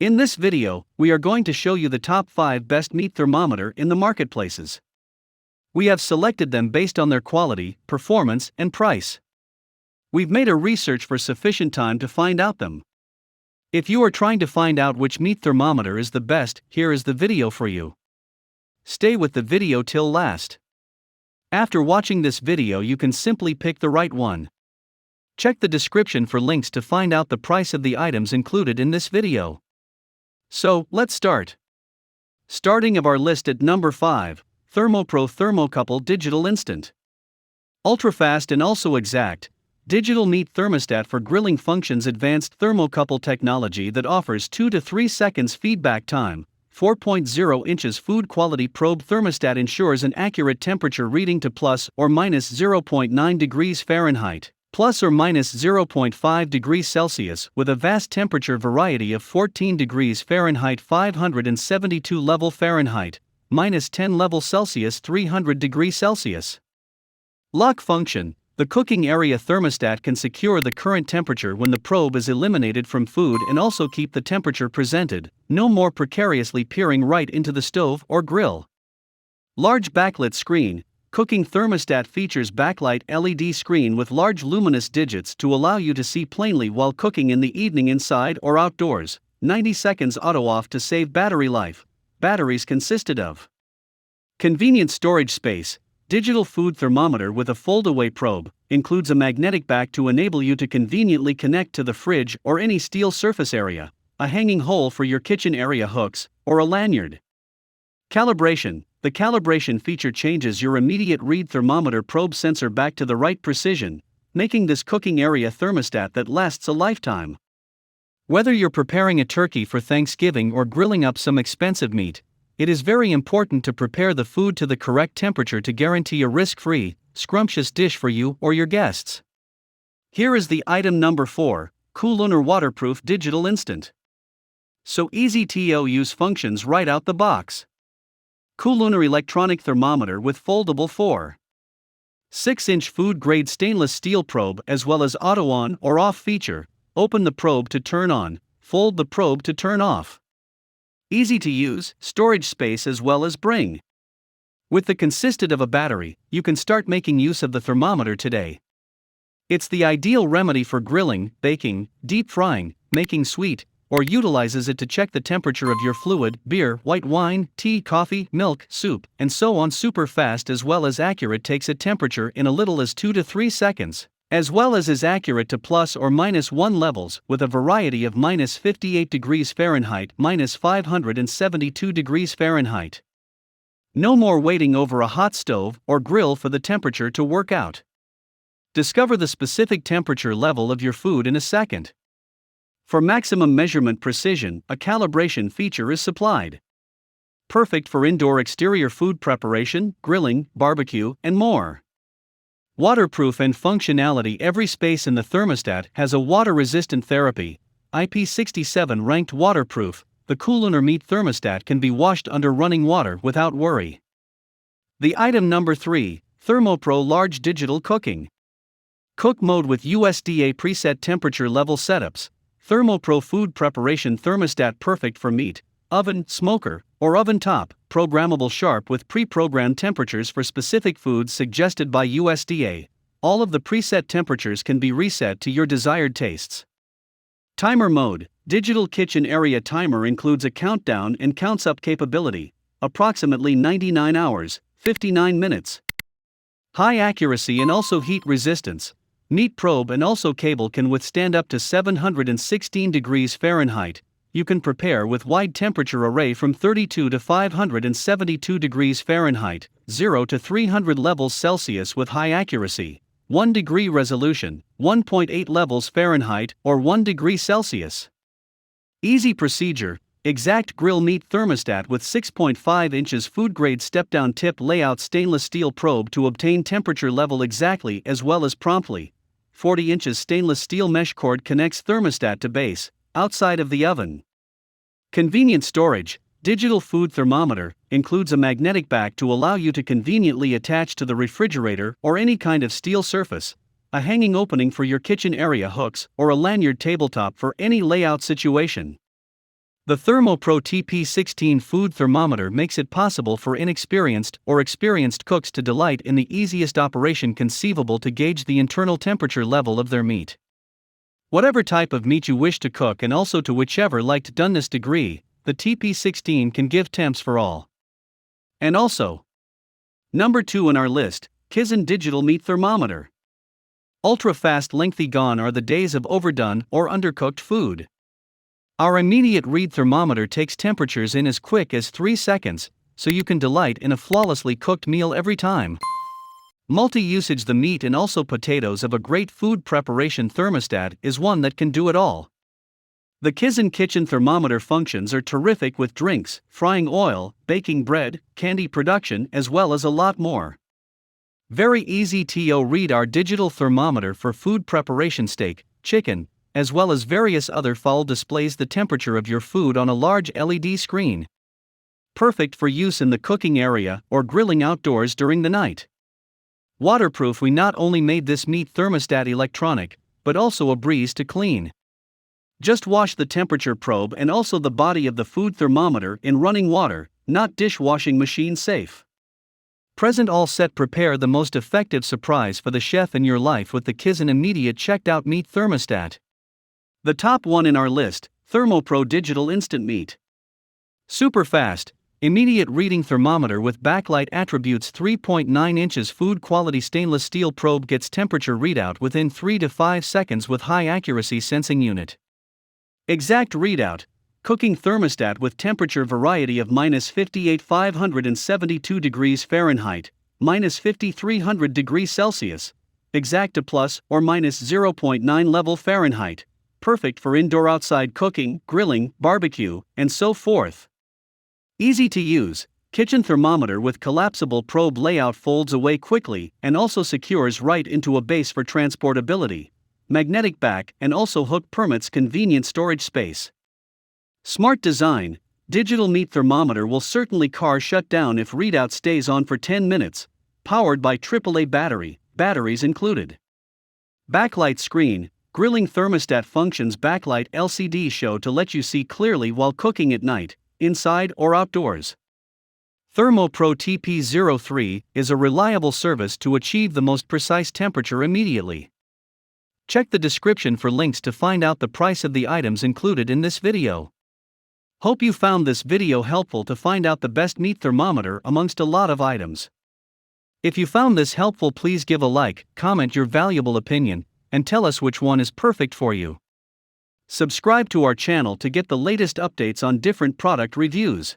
In this video, we are going to show you the top 5 best meat thermometer in the marketplaces. We have selected them based on their quality, performance, and price. We've made a research for sufficient time to find out them. If you are trying to find out which meat thermometer is the best, here is the video for you. Stay with the video till last. After watching this video, you can simply pick the right one. Check the description for links to find out the price of the items included in this video. So, let's start. Starting of our list at number 5, ThermoPro Thermocouple Digital Instant. Ultra-fast and also exact, digital meat thermostat for grilling functions. Advanced thermocouple technology that offers 2 to 3 seconds feedback time. 4.0 inches food quality probe thermostat ensures an accurate temperature reading to plus or minus 0.9 degrees Fahrenheit. Plus or minus 0.5 degrees Celsius with a vast temperature variety of 14 degrees Fahrenheit 572 level Fahrenheit, minus 10 level Celsius 300 degrees Celsius. Lock function. The cooking area thermostat can secure the current temperature when the probe is eliminated from food and also keep the temperature presented, no more precariously peering right into the stove or grill. Large backlit screen. Cooking thermostat features backlight LED screen with large luminous digits to allow you to see plainly while cooking in the evening inside or outdoors. 90 seconds auto off to save battery life. Batteries consisted of convenient storage space. Digital food thermometer with a fold-away probe, includes a magnetic back to enable you to conveniently connect to the fridge or any steel surface area, a hanging hole for your kitchen area hooks, or a lanyard. Calibration. The calibration feature changes your immediate read thermometer probe sensor back to the right precision, making this cooking area thermostat that lasts a lifetime. Whether you're preparing a turkey for Thanksgiving or grilling up some expensive meat, it is very important to prepare the food to the correct temperature to guarantee a risk-free, scrumptious dish for you or your guests. Here is the item number 4, KULUNER Waterproof Digital Instant. So easy to use, functions right out the box. KULUNER electronic thermometer with foldable 4.6-inch food-grade stainless steel probe as well as auto on or off feature. Open the probe to turn on, fold the probe to turn off. Easy to use, storage space as well as bring. With the consisted of a battery, you can start making use of the thermometer today. It's the ideal remedy for grilling, baking, deep frying, making sweet, or utilizes it to check the temperature of your fluid, beer, white wine, tea, coffee, milk, soup, and so on. Super fast as well as accurate, takes a temperature in a little as 2 to 3 seconds, as well as is accurate to plus or minus 1 levels with a variety of minus 58 degrees Fahrenheit, minus 572 degrees Fahrenheit. No more waiting over a hot stove or grill for the temperature to work out. Discover the specific temperature level of your food in a second. For maximum measurement precision, a calibration feature is supplied. Perfect for indoor exterior food preparation, grilling, barbecue, and more. Waterproof and functionality. Every space in the thermostat has a water-resistant therapy, IP67 ranked waterproof. The KULUNER meat thermostat can be washed under running water without worry. The item number 3, ThermoPro Large Digital Cooking. Cook mode with USDA preset temperature level setups. ThermoPro food preparation thermostat perfect for meat, oven, smoker, or oven top, programmable sharp with pre-programmed temperatures for specific foods suggested by USDA. All of the preset temperatures can be reset to your desired tastes. Timer mode. Digital kitchen area timer includes a countdown and counts up capability, approximately 99 hours, 59 minutes. High accuracy and also heat resistance. Meat probe and also cable can withstand up to 716 degrees Fahrenheit. You can prepare with wide temperature array from 32 to 572 degrees Fahrenheit, 0 to 300 levels Celsius with high accuracy, 1 degree resolution, 1.8 levels Fahrenheit or 1 degree Celsius. Easy procedure. Exact grill meat thermostat with 6.5 inches food-grade step-down tip layout stainless steel probe to obtain temperature level exactly as well as promptly. 40 inches stainless steel mesh cord connects thermostat to base, outside of the oven. Convenient storage. Digital food thermometer includes a magnetic back to allow you to conveniently attach to the refrigerator or any kind of steel surface, a hanging opening for your kitchen area hooks, or a lanyard tabletop for any layout situation. The ThermoPro TP16 food thermometer makes it possible for inexperienced or experienced cooks to delight in the easiest operation conceivable to gauge the internal temperature level of their meat. Whatever type of meat you wish to cook and also to whichever liked doneness degree, the TP16 can give temps for all. And also, number 2 in our list, KIZEN Digital Meat Thermometer. Ultra-fast lengthy gone are the days of overdone or undercooked food. Our immediate read thermometer takes temperatures in as quick as 3 seconds, so you can delight in a flawlessly cooked meal every time. Multi-usage: the meat and also potatoes of a great food preparation thermostat is one that can do it all. The KIZEN kitchen thermometer functions are terrific with drinks, frying oil, baking bread, candy production, as well as a lot more. Very easy to read. Our digital thermometer for food preparation: steak, chicken, as well as various other fowl, displays the temperature of your food on a large LED screen. Perfect for use in the cooking area or grilling outdoors during the night. Waterproof: we not only made this meat thermostat electronic, but also a breeze to clean. Just wash the temperature probe and also the body of the food thermometer in running water, not dishwashing machine safe. Present, all set. Prepare the most effective surprise for the chef in your life with the KIZEN immediate checked out meat thermostat. The top 1 in our list, ThermoPro Digital Instant Meat. Super fast, immediate reading thermometer with backlight attributes. 3.9 inches food quality stainless steel probe gets temperature readout within 3 to 5 seconds with high accuracy sensing unit. Exact readout. Cooking thermostat with temperature variety of -58,572 degrees Fahrenheit, -5,300 degrees Celsius, exact to plus or minus 0.9 level Fahrenheit. Perfect for indoor outside cooking, grilling, barbecue, and so forth. Easy to use, kitchen thermometer with collapsible probe layout folds away quickly and also secures right into a base for transportability. Magnetic back and also hook permits convenient storage space. Smart design, digital meat thermometer will certainly car shut down if readout stays on for 10 minutes, powered by AAA batteries included. Backlight screen, grilling thermostat functions. Backlight LCD show to let you see clearly while cooking at night, inside or outdoors. ThermoPro TP03 is a reliable service to achieve the most precise temperature immediately. Check the description for links to find out the price of the items included in this video. Hope you found this video helpful to find out the best meat thermometer amongst a lot of items. If you found this helpful, please give a like, comment your valuable opinion, and tell us which one is perfect for you. Subscribe to our channel to get the latest updates on different product reviews.